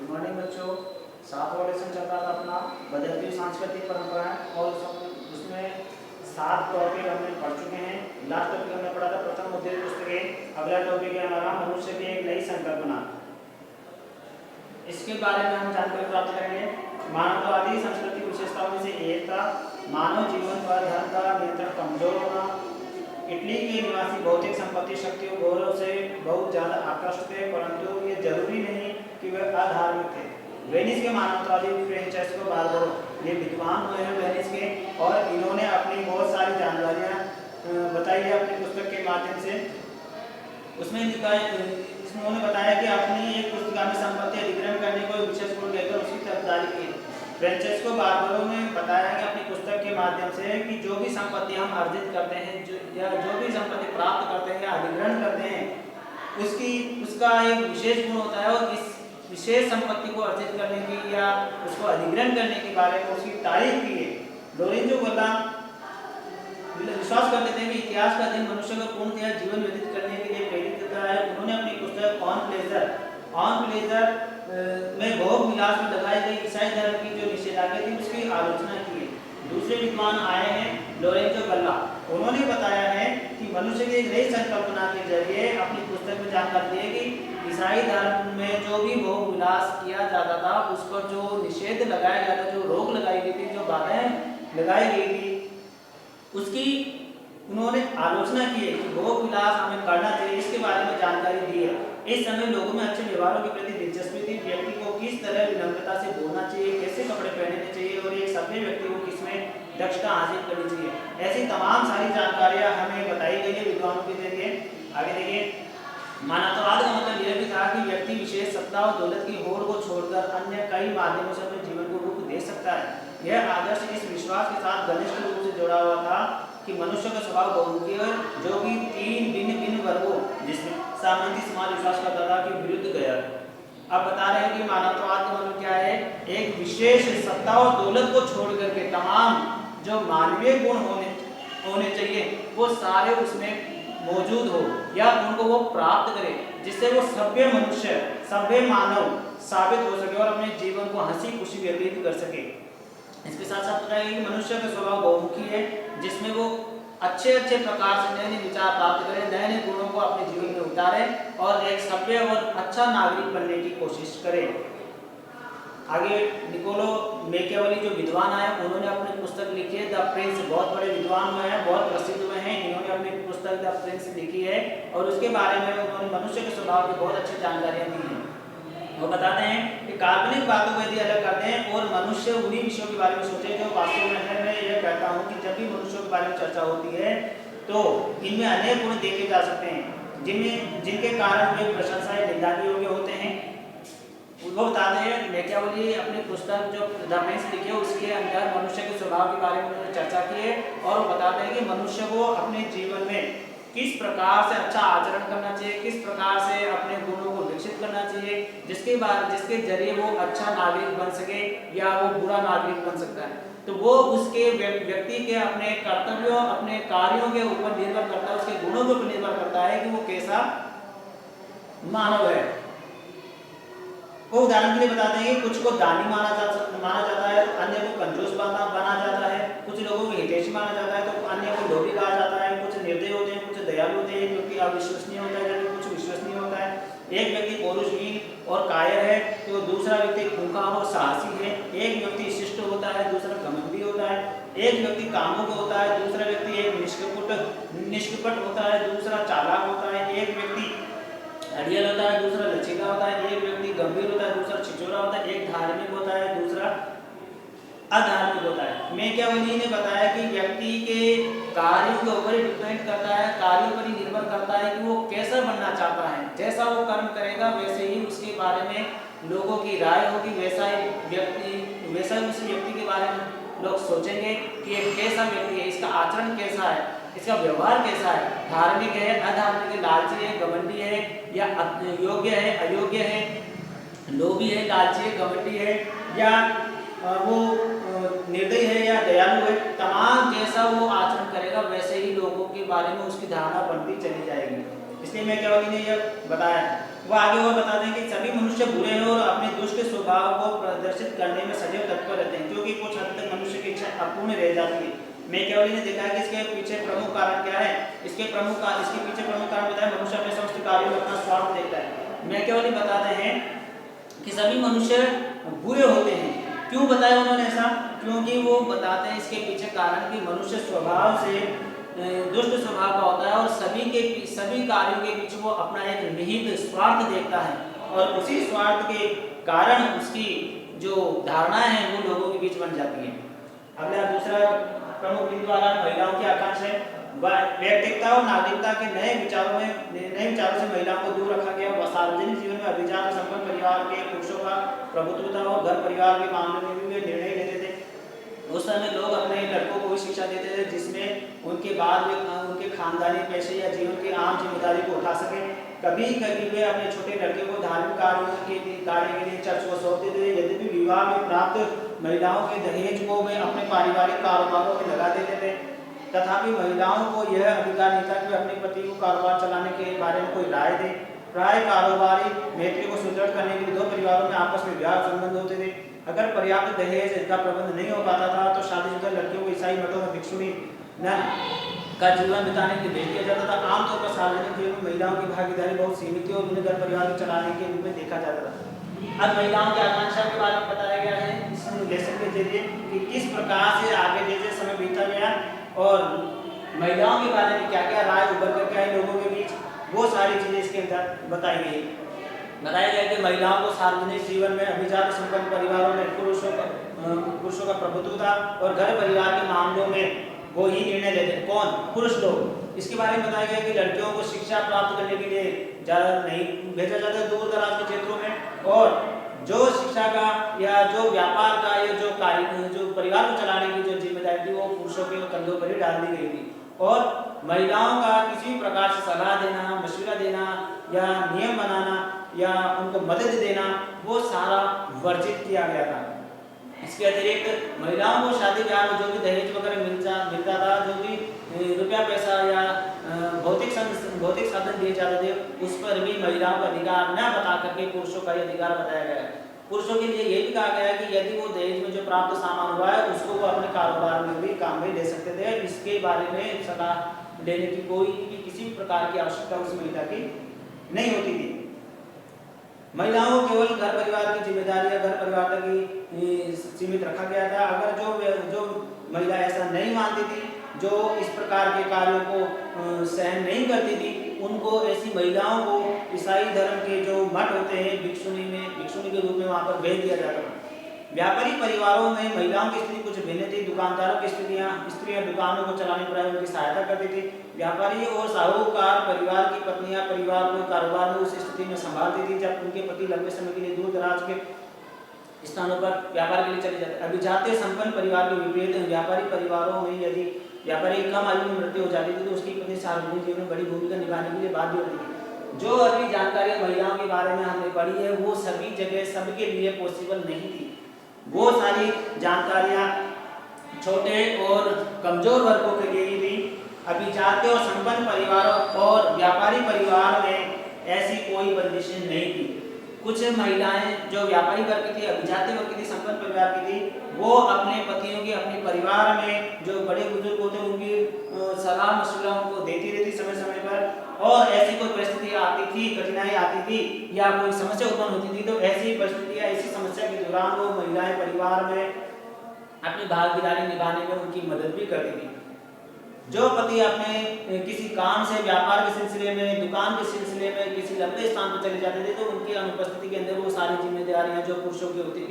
Good morning बच्चों। सातवां lesson चल रहा था अपना बदलती हुई सांस्कृतिक परंपराएं और उसमें 7 टॉपिक हमने पढ़ चुके हैं। लास्ट टॉपिक हमने पढ़ा था प्रथम मुद्दे पुस्तकें। अगला टॉपिक है हमारा मनुष्य की एक नई संकल्पना। इसके बारे में हम जानकारी प्राप्त करेंगे। मानववादी सांस्कृतिक विशेषताओं में से एक था मानव जीवन पर धर्म का नियंत्रण कमजोर होना। इटली के निवासी भौतिक संपत्ति शक्ति और गौरव से बहुत ज्यादा आकर्षित थे, परंतु ये जरूरी नहीं कि वे अधार्मिक थे। वेनिस के मानवतावादी फ्रांचेस्को बार्बरो ये विद्वान हुए हैं वेनिस के, और इन्होंने अपनी बहुत सारी जानकारियां बताई है अपनी पुस्तक के माध्यम से। उसमें उन्होंने बताया कि अपनी एक पुस्तिका में संपत्ति अधिग्रहण करने को विशेष गुण देकर उसकी तरफदारी की। फ्रांचेस्को बार्बरो ने बताया कि अपनी पुस्तक के माध्यम से कि जो भी संपत्ति हम अर्जित करते हैं जो भी संपत्ति प्राप्त करते हैं या अधिग्रहण करते हैं उसका एक विशेष गुण होता है, और इस विशेष संपत्ति को अर्जित करने की या उसको अधिग्रहण करने के बारे में उसकी तारीफ की है। लोरेंजो गल्ला विश्वास करते थे कि इतिहास का दिन मनुष्य को पूर्णतः जीवन व्यतीत करने के लिए प्रेरित करता है। उन्होंने अपनी पुस्तक ऑन प्लेजर में भोग विलास में लगाई गई ईसाई धर्म की जो निषेधाज्ञा थी उसकी आलोचना की है। दूसरे विद्वान आए हैं लोरेंजो गल्ला। उन्होंने बताया है कि मनुष्य की एक नई संकल्पना के जरिए अपनी पुस्तक में जानकारी दी है कि ईसाई धर्म में जो भी भोग विलास किया जाता था उस पर जो निषेध लगाया गया था, जो रोक लगाई गई थी, जो बाधाएं लगाई गई थी, उसकी उन्होंने आलोचना की है कि भोग विलास हमें करना चाहिए। इसके बारे में जानकारी दी है। इस समय लोगों में अच्छे व्यवहारों के प्रति दिलचस्पी थी। व्यक्ति को किस तरह विनम्रता से बोलना चाहिए, कैसे कपड़े पहनने चाहिए और एक सभ्य व्यक्ति को किसमें दक्षता हासिल करनी चाहिए, ऐसी तमाम सारी जानकारियां हमें बताई गई है विद्वानों के जरिए। आगे देखिए, मानवतावाद का मतलब यह भी था कि व्यक्ति विशेष सत्ता और दौलत की होड़ को छोड़कर अन्य कई माध्यमों से अपने जीवन को रूप दे सकता है। यह आदर्श इस विश्वास के साथ घनिष्ठ रूप से जुड़ा हुआ था कि मनुष्य का स्वभाव बहुमुखी है, जो कि 3 भिन्न वर्गों जिसमें सामान्य समाज विश्वास करता था कि विरुद्ध गया। अब बता रहे हैं कि मानवतावाद का मतलब क्या है, एक विशेष सत्ता और दौलत को छोड़ करके तमाम जो मानवीय गुण होने चाहिए वो सारे उसमें मौजूद हो या उनको वो प्राप्त करे, जिससे वो सभ्य मनुष्य, सभ्य मानव साबित हो सके और अपने जीवन को हंसी खुशी व्यतीत कर सके। इसके साथ साथ बताइए कि मनुष्य का स्वभाव बहुमुखी है, जिसमें वो अच्छे प्रकार से नए नए विचार प्राप्त करें, नए नए गुणों को अपने जीवन में उतारे और एक सभ्य और अच्छा नागरिक बनने की कोशिश करें। आगे निकोलो मैकियावेली जो विद्वान आए उन्होंने अपनी पुस्तक लिखी है द प्रिंस। बहुत बड़े विद्वान हुए हैं, बहुत प्रसिद्ध हुए हैं। इन्होंने अपनी पुस्तक द प्रिंस लिखी है और उसके बारे में उन्होंने मनुष्य के स्वभाव की बहुत अच्छी जानकारियां दी हैं। वो बताते हैं कि काल्पनिक बातों को यदि अलग करते हैं और मनुष्य उन्हीं विषयों के बारे में सोचे जो वास्तव में है। मैं यह कहता हूँ कि जब भी मनुष्यों के बारे में चर्चा होती है तो इनमें अनेक गुण देखे जा सकते हैं जिनके कारण वे प्रशंसा या निंदा के योग्य होते हैं। वो बताते हैं मैकियावेली अपनी पुस्तक जो द प्रिंस लिखी है उसके अंदर मनुष्य के स्वभाव के बारे में उन्होंने चर्चा की है, और वो बताते हैं कि मनुष्य को अपने जीवन में किस प्रकार से अच्छा आचरण करना चाहिए, किस प्रकार से अपने गुणों को विकसित करना चाहिए, जिसके जरिए वो अच्छा नागरिक बन सके या वो बुरा नागरिक बन सकता है। तो वो उसके व्यक्ति के अपने कर्तव्यों, अपने कार्यों के ऊपर निर्भर करता है, उसके गुणों के ऊपर निर्भर करता है कि वो कैसा मानव है। वो उदाहरण के लिए बताते हैं कि कुछ को दानी माना जाता है, अन्य को कंजूस बना जाता है, कुछ लोगों को हितैषी माना जाता है तो अन्य को लोभी कहा जाता है, कुछ निर्दयी होते हैं, कुछ दयालु होते हैं, क्योंकि अविश्वसनीय होता है जबकि कुछ विश्वसनीय होता है। एक व्यक्ति पौरुषहीन और कायर है तो दूसरा व्यक्ति खूंखार और साहसी है। एक व्यक्ति शिष्ट होता है, दूसरा घमंडी होता है। एक व्यक्ति कामुक होता है, दूसरा व्यक्ति एक निष्कपट होता है, दूसरा चालाक होता है। एक व्यक्ति अड़ियल होता है, दूसरा लचीला होता है। एक व्यक्ति गंभीर होता है, दूसरा छिछोरा होता है। एक धार्मिक होता है, दूसरा अधार्मिक होता है। मैकियावेली ने बताया कि व्यक्ति के कार्यों के ऊपर डिपेंड करता है, कार्यों पर ही निर्भर करता है कि वो कैसा बनना चाहता है। जैसा वो कर्म करेगा वैसे ही उसके बारे में लोगों की राय होगी, वैसा ही उस व्यक्ति के बारे में लोग सोचेंगे कि ये कैसा व्यक्ति है, इसका आचरण कैसा है, इसका व्यवहार कैसा है, धार्मिक है, अधार्मिक है, लालची है, घमंडी है या योग्य है, अयोग्य है, लोभी है, लालची है, घमंडी है या वो निर्दयी है या दयालु है। तमाम जैसा वो आचरण करेगा वैसे ही लोगों के बारे में उसकी धारणा बनती चली जाएगी। इसलिए मैकियावेली ने यह बताया। वो आगे और बताते हैं कि सभी मनुष्य बुरे हैं और अपने दुष्ट करने में सदैव तत्पर रहते हैं, क्योंकि कुछ हद तक मनुष्य की इच्छा अपूर्ण रह जाती है। मैकियावेली ने देखा है कि इसके पीछे प्रमुख कारण क्या है। इसके पीछे प्रमुख कारण बताया, मनुष्य अपने समस्त कार्यों में अपना स्वार्थ देखता है। मैकियावेली बताते हैं कि सभी मनुष्य बुरे होते हैं। क्यों बताया उन्होंने ऐसा? क्योंकि वो बताते हैं इसके पीछे कारण कि मनुष्य स्वभाव से दुष्ट स्वभाव का होता है और सभी कार्यों के पीछे वो अपना एक निहित स्वार्थ देखता है, और उसी स्वार्थ के कारण उसकी जो धारणाएं हैं वो लोगों के बीच बन जाती हैं। अगला दूसरा प्रमुख बिंदु आ रहा है महिलाओं की आकांक्षा है। वैयक्तिकता और नागरिकता के नए विचारों से महिलाओं को दूर रखा गया। वह सार्वजनिक जीवन में अभिजात और संपन्न परिवार के पुरुषों का प्रभुत्व था और घर परिवार के मामले में भी वे निर्णय लेते थे। उस समय लोग अपने लड़कों को भी शिक्षा देते थे जिसमें उनके बाद वे उनके खानदानी पेशे या जीवन की आम जिम्मेदारी को उठा सके। कभी कभी वे अपने छोटे लड़के को धार्मिक कार्य के लिए चर्च को सौंपते थे। यद्यपि विवाह में प्राप्त महिलाओं के दहेज को वे अपने पारिवारिक कारोबारों में लगा देते थे, तथापि महिलाओं को यह अधिकार नहीं था कि वे अपने पति को कारोबार चलाने के बारे में कोई राय दें। प्राय कारोबारी मैत्री को सुदृढ़ करने के लिए दो परिवारों में आपस में विवाह संबंध होते थे। अगर पर्याप्त दहेज का प्रबंध नहीं हो पाता था तो शादीशुदा लड़कियों को ईसाई मठों में भिक्षुणी का जीवन बिताने के लिए भेज दिया जाता था। आमतौर पर सार्वजनिक जीवन में महिलाओं की भागीदारी बहुत सीमित थी और उन्हें घर परिवार को चलाने के रूप में देखा जाता था। अब महिलाओं की आकांक्षा के बारे में बताया गया है इस लेसन के जरिए कि किस प्रकार से आगे जैसे समय बीता गया और महिलाओं के बारे में क्या क्या राय उभर कर आए लोगों के बीच, वो सारी चीजें इसके अंदर बताई गई। बताया गया कि महिलाओं को सार्वजनिक जीवन में अभिजात संपन्न परिवारों में पुरुषों का प्रभुत्व था और घर परिवार के मामलों में वो ही निर्णय लेते। कौन? पुरुष लोग। इसके बारे में बताया गया कि लड़कियों को शिक्षा प्राप्त करने के लिए ज़्यादा नहीं भेजा जाता दूर दराज के क्षेत्रों में, और जो शिक्षा का या जो व्यापार का या जो परिवार को चलाने की जो जिम्मेदारी थी वो पुरुषों के कंधों पर ही डाल दी गई थी। और महिलाओं का किसी भी प्रकार से सलाह देना, मशवरा देना या नियम बनाना या उनको मदद देना वो सारा वर्जित किया गया था। इसके अतिरिक्त महिलाओं को शादी ब्याह में जो भी दहेज वगैरह मिलता था, जो भी रुपया पैसा या भौतिक साधन दिए जाते थे, उस पर भी महिलाओं का अधिकार न बता करके पुरुषों का अधिकार बताया गया है। पुरुषों के लिए ये भी कहा गया है कि यदि वो दहेज में जो प्राप्त सामान हुआ है उसको वो अपने कारोबार में भी काम में ले सकते थे। इसके बारे में सलाह लेने की कोई भी किसी भी प्रकार की आवश्यकता उस महिला की नहीं होती थी। महिलाओं को केवल घर परिवार की जिम्मेदारी या घर परिवार तक ही सीमित रखा गया था। अगर जो महिला ऐसा नहीं मानती थी, जो इस प्रकार के कार्यों को सहन नहीं करती थी, उनको ऐसी महिलाओं को ईसाई धर्म के जो मठ होते हैं भिक्षुणी के रूप में वहाँ पर भेज दिया जाता था। व्यापारी परिवारों में महिलाओं की स्थिति कुछ भिन्न थी। दुकानदारों की स्त्रियां दुकानों को चलाने पर उनकी सहायता करती थी। व्यापारी और साहूकार परिवार की पत्नियां परिवार को कारोबार में उस स्थिति में संभालती थी जब उनके पति लंबे समय के लिए दूर दराज के स्थानों पर व्यापार के लिए चले जाते। अभिजात संपन्न परिवार के विपरीत व्यापारी परिवारों में यदि व्यापारी कम आयु में मृत्यु हो जाती थी तो उसकी पत्नी सार्वजनिक जीवन में बड़ी भूमिका निभाने के लिए बाध्य होती थी। जो अभी जानकारी महिलाओं के बारे में हमने पढ़ी है वो सभी जगह सबके लिए पॉसिबल नहीं थी। वो सारी जानकारियां छोटे और कमजोर वर्गों के लिए ही थी। अभिजात और संपन्न परिवारों और व्यापारी परिवार में ऐसी कोई बंदिशें नहीं थी। कुछ महिलाएं जो व्यापारी वर्ग की थी, अभिजात वर्ग की थी, संपन्न परिवार की थी, वो अपने पतियों की अपने परिवार में जो बड़े बुजुर्ग होते उनकी सलाह मशवरा उनको देती रहती समय समय पर। और ऐसी कोई परिस्थिति आती थी, कठिनाई आती थी या कोई समस्या उत्पन्न होती थी तो ऐसी परिस्थिति या ऐसी समस्या के दौरान वो महिलाएं परिवार में अपनी भागीदारी निभाने में उनकी मदद भी करती थी। जो पति अपने किसी काम से व्यापार के सिलसिले में, दुकान के सिलसिले में किसी लंबे स्थान पर चले जाते थे तो उनकी अनुपस्थिति के अंदर वो सारी जिम्मेदारियां जो पुरुषों की होती थी